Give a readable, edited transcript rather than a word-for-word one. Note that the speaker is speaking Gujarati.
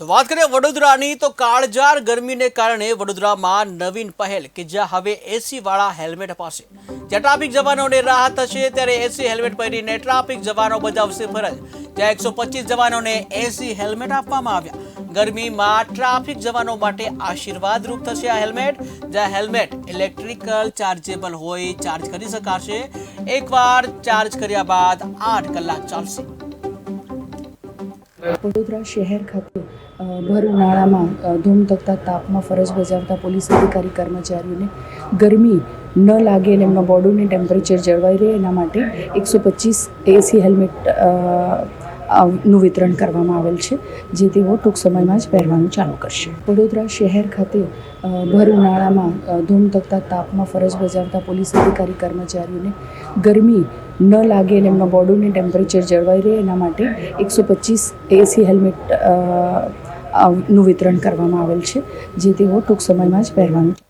તો વાત કરીએ વડોદરાની તો કાળઝાળ ગરમીને કારણે વડોદરામાં નવીન પહેલ કે જ્યાં હવે એસી વાળા હેલ્મેટ અપાશે। જ્યાં ટ્રાફિક જવાનોને રાહત થશે ત્યારે એસી હેલ્મેટ પહેરીને ટ્રાફિક જવાનો બજાવશે ફરજ। જ્યાં 125 જવાનોને એસી હેલ્મેટ આપવામાં આવ્યા। ગરમીમાં ટ્રાફિક જવાનો માટે આશીર્વાદરૂપ થશે આ હેલ્મેટ। જ્યાં હેલ્મેટ ઇલેક્ટ્રિકલ ચાર્જેબલ હોય, ચાર્જ કરી શકાશે। એકવાર ચાર્જ કર્યા બાદ 8 કલાક ચાલશે। વડોદરા શહેર ખાતે ભર ઉનાળામાં ધૂમધકતા તાપમાં ફરજ બજાવતા પોલીસ અધિકારી કર્મચારીઓને ગરમી ન લાગે અને એમના બોડીનું ટેમ્પરેચર જળવાઈ રહે એના માટે 125 એસી હેલ્મેટ નું વિતરણ કરવામાં આવેલ છે, જે તેઓ ટૂંક સમયમાં જ પહેરવાનું ચાલુ કરશે। વડોદરા શહેર ખાતે ભર ઉનાળામાં ધૂમધકતા તાપમાં ફરજ બજાવતા પોલીસ અધિકારી કર્મચારીઓને ગરમી ન લાગે અને એમના બોડીનું ટેમ્પરેચર જળવાઈ રહે એના માટે 125 એસી હેલ્મેટ નું વિતરણ કરવામાં આવેલ છે, જે તેઓ ટૂંક સમયમાં જ પહેરવાનું